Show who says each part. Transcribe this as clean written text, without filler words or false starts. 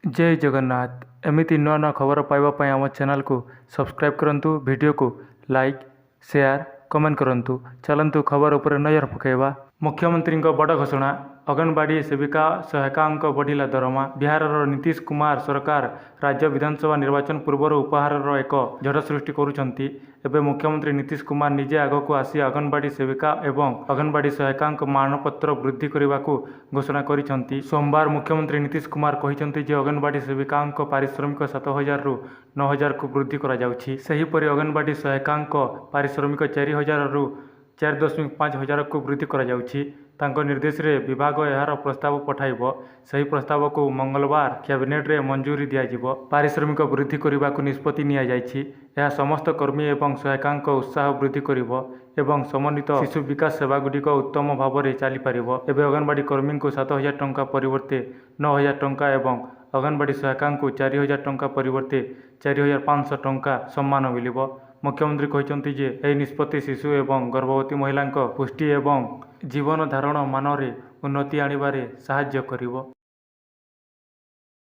Speaker 1: जय जगन्नाथ एमिति नुआ नुआ खबर पाइबा आम चैनल को सब्सक्राइब करंतु वीडियो को लाइक शेयर कमेंट करंतु। चलंतु खबर उपर नजर पकेबा। मुख्यमंत्री बड़ घोषणा अंगनवाड़ी सेविका सहायिका बढ़िला दरमा। बिहार नीतीश कुमार सरकार राज्य विधानसभा निर्वाचन पूर्व उपहार एक झड़ सृष्टि करुछंती। एबे मुख्यमंत्री नीतीश कुमार निजे आगक आसी अंगनवाड़ी सेविका एवं अंगनवाड़ी सहायिका मानपत्र वृद्धि करने को घोषणा करिसेंती। सोमवार मुख्यमंत्री नीतीश कुमार कहिसेंती जे अंगनवाड़ी सेविका पारिश्रमिक 7,000 रु 9,000 को वृद्धि करा जाउछि। सेहीपरि अंगनवाड़ी सहायिका पारिश्रमिक 4,000 रु 4.5 हजार को वृद्धि करा जाउछि। तांको निर्देश रे विभाग यार प्रस्ताव पठाइबो। सही प्रस्ताव को मंगलवार कैबिनेट रे मंजूरी दियाजिबो। पारिश्रमिक वृद्धि करने को निष्पत्ति निया जाइछि। यह समस्त कर्मी एवं सहायिका उत्साह वृद्धि करिबो एवं समन्वित शिशु विकास सेवागुड़िक उत्तम भाव में चली पारिबो। एबे अंगनवाड़ी कर्मी को 7,000 टंका परिवर्ते 9,000 टंका एवं अंगनवाड़ी सहायिका को 4,000 टंका परिवर्ते 4,500 टंका सम्मान मिलिबो। मुख्यमंत्री कहते जे यह निष्पत्ति शिशु एवं गर्भवती महिला पुष्टि एवं जीवन धारण मान उन्नति आनिबारे साहाय्य करिबो।